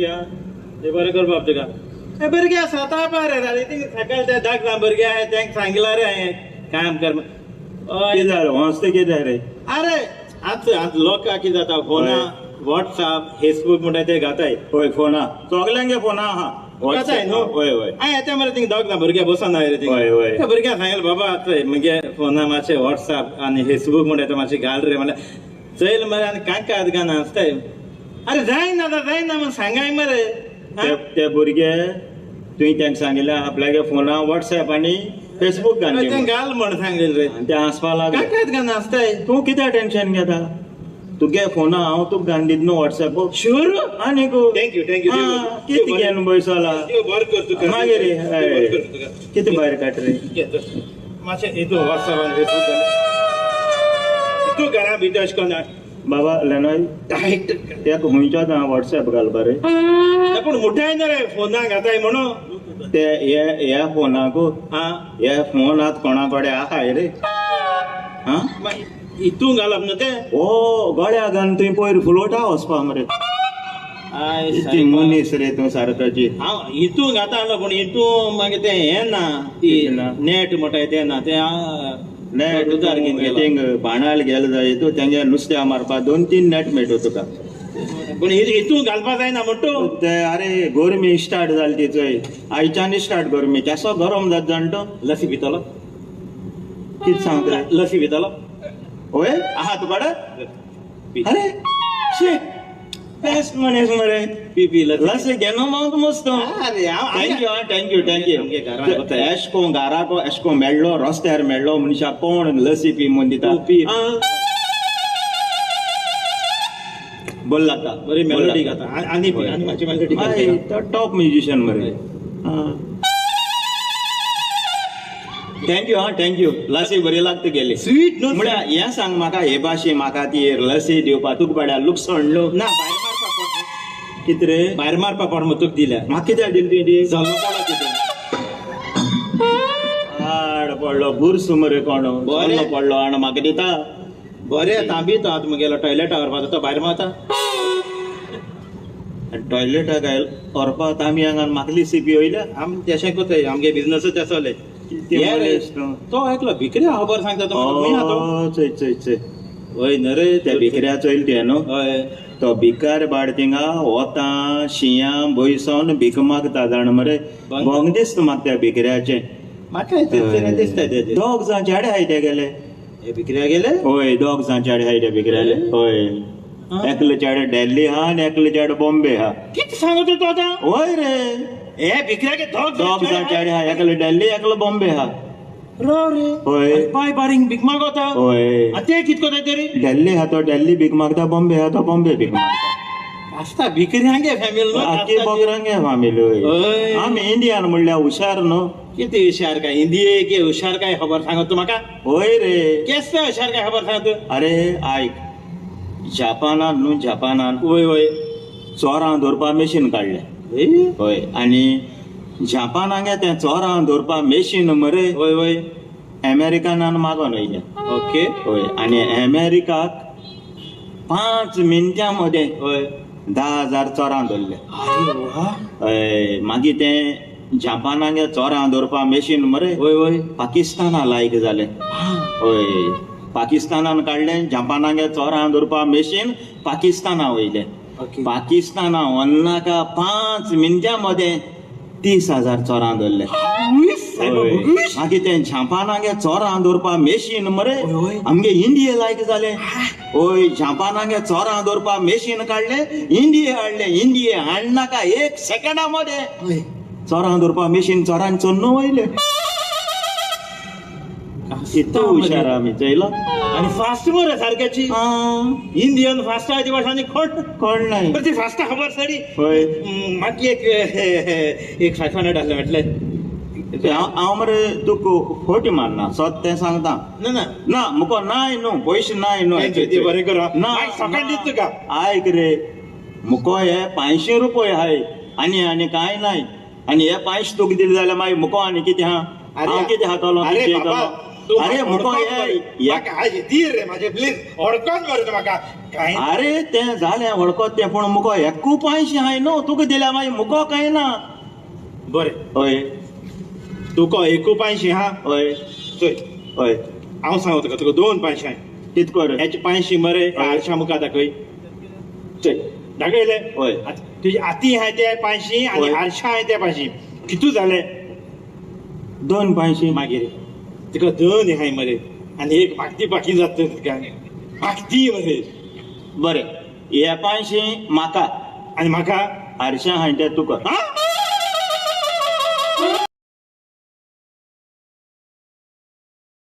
क्या ते बरं कर बाप तुका ए भुरग्या स्वता पार रे ती सकाळ त्या धाक जा भुरग्या आहे त्यांक सांगितलं रे आहे काम कर कितें जालें हॉस्ते कितें रे अरे आज लोक कितें जाता फोना व्हॉट्सअप फेसबुक म्हणटा ते घाताय होय फोना सगल्यांगे फोना आहा घाताय न्हू होय होय आय येते मरे थिंग दोग भुरग्या बसून रे थिंग होय होय त्या भुरग्या सांगेल बाबा आतां मगे फोना मातशें व्हॉट्सअप आनी फेसबुक म्हणटा ते मातशें घाल रे म्हणल्यार चैल मरे आनी कांय आदगाना आसताय अरे जायना म्हण सांगाय मरे ते भुरगे तुवें तांकां सांगिल्लें आपल्यागे फोना व्हॉट्सअप आनी फेसबूक घाल ते घाल म्हण सांगलें रे ते हांसपा लागले कांय आदगाना आसताय तूं कित्याक टेन्शन घेता तुगे फोना हांव तुका घालन दिता न्हू व्हॉट्सअप शुअर आनी थँक्यू कितें घेवन बसला बरें कर तुका मागीर कितें भायर काड रे मातशें हितू व्हॉट्सअप आनी फेसबूक तूं घरा भितर अशें कोन्न बाबा लेनॉय डायरेक्ट तेका खंयचोच हांव व्हॉट्सअप घालपा रे पूण मुठाय ना रे फोना घाताय म्हणून ते ह्या फोनाक हे फोन आतां कोणा कडेन आहाय रे हा हितू घालप न्हू ते ओ गळ्या घालून तुवें पयर फ्लोटा वचपा मरे ती मनीस रे तूं सारकाची हांव हितू घाता पण हितू मागीर ते हें ना ती नेट म्हणटाय ते ना ते नेट उजार घेवन गेलो थिंग बाणाल गेलो जाय तूं तेंगे नुस्त्या मारपा 2-3 नेट मेळटो तुका पूण हितू घालपा जायना म्हणटू ते अरे गोरमी स्टार्ट जाली ती चोय आयच्यानी स्टार्ट गोरमी केसो गरम जाता जाणटो लसी पितलो कितें सांगता रे लसी पितलो होय आहा तुकडे अरे शे बेस्ट मनीस मरे पी लसी घेनो मावत मस्त अरे थँक्यू एशको घाराको एशको मेळ्ळो रस्त्यार मेळ्ळो मनशाक कोण लसी पी म्हूण दिता बोल लागता बरी मेलोडी घाता आनी मातशी मेलोडी तो टॉप म्युजिशियन मरे थँक्यू लसी बरी लागता गेली स्वीट न्हू म्हळ्यार हें सांग म्हाका हे भाशे म्हाका ती लसी दिवपा तुका पड्या लुकसण न्हू ना भायर मारपा पड कितें रे भायर मारपा पड मग तुका दिल्या म्हाका कित्याक दिली तुवें ती जल्लो पडला तितून आड पडलो बुरस मरे कोण बरें. पडलो आनी म्हाका दिता बरें तांबीत आतां मुगेलो टॉयलेटार वरपा तो भायर मारता टॉयलेटाक व्हरपा आमी हांगा म्हाका लिसिपी वयल्या आम तशें कोताय आमगे बिझनसच चलय तो एकलो भिकऱ्या खबर सांगता तो चोय चोय चोय हय न रे त्या भिकऱ्या चोयल ते न्हू हय तो भिकार बाड थिंगा वता शिंया बयसोन भीक मागता जाण मरे भोंग दिसता म्हाका त्या भिकऱ्याचे म्हाका दिसता तेजे दोग जाण चेडे हाय ते गेले हे भिकऱ्या गेले होय दोग जाण चेडे हाय ते भिकऱ्याले होय एकलो चेडे दिल्ली हा आनी एकलो चेडे बॉम्बे हा कितें सांगता तूं आतां होय रे हे भिकऱ्यागे दोग जाण चेडे हा एकलो दिल्ली एकलो बॉम्बे हा रो रे होय पाय बारींग भीक मागता होय ते कित कोताय तरी दिल्ली हा तो दिल्ली भीक मागता बॉम्बे हा तो बॉम्बे भीक मागता आसता भिकऱ्यांगे फॅमिली आख्खी बोगरांगे फामिली होय आमी इंडियन म्हणल्यार हुशार न्हू किती हुशार काय हिंदी के हुशार काय खबर सांगत तू म्हाका होय रे केस हुशार काय खबर सांगत अरे आयक जपानान वय वय चोरां दवरपा मशीन काडले होय आनी जपानागे तें चोरां दवरपा मशीन मरे वय वय अमेरिकानान मागोन वयले ओके होय आनी अमेरिकाक 5 मिनटां मध्ये वय 10,000 चोरां दवरले अरे वा हय मागीर तें जपानागे चोरां दवरपा मशीन मरे वय वय पाकिस्ताना लायक जालें होय पाकिस्तानान काडलें जपानागे चोरां दवरपा मशीन पाकिस्ताना वयलें पाकिस्ताना वन्नाका 5 मिनटां मध्ये 30,000 चोरां दवरले मागीर तें जपानागे चोरां दवरपा मशीन मरे आमगे इंडिये लायक जालें होय जपानागे चोरां दवरपा मशीन काडलें इंडिये हाडलें इंडिये हाडनाका 1 सेकंडा मध्ये चोरां दवरपा मशीन चोरांनी चोन्न वयले इतलो हुशार आमी चयलो आणि फास्ट मरे सारक्याची इंडियन फास्ट आहे ती भाषांनी कोण नाही ती फास्ट खबर सडी होय माकी एक 500 आसले म्हटले हांव मरे तुका खोटी मारना सत तें सांगता ना ना मुको नाय न्हू पयशे नाय न्हू बरें करा ना सकाळ दित तुका आयक रे मुको हे 500 रुपये हाय आनी कांय नाय आनी हे 500 तुका दिले जाल्यार मागीर मुको आनी कितें हा हांव कितें हातलो अरे मुको ये दी रे माझे प्लीज ओळखोच मरे म्हाका काय अरे ते जालें वळखोत तें पूण मुको एकू 500 हाय न्हू तुका दिल्या मागीर मुको काय ना बरें हय तुका 51 हा हय चोय हय हांव सांगता तुका 2 500 कित कर ह्याचे 500 मरे आरशा मुखार दाखय चल दाखयले हय तुझे आती हाय ते 500 आणि हय. आरशा हाय ते 500 कितू झाले 2 500 मागीर तुका 2 हाय मरे आणि एक भागती बाकी जात तुका भागती मरे बरें हे 500 म्हाका आणि म्हाका हारशा हाय ते तुका हा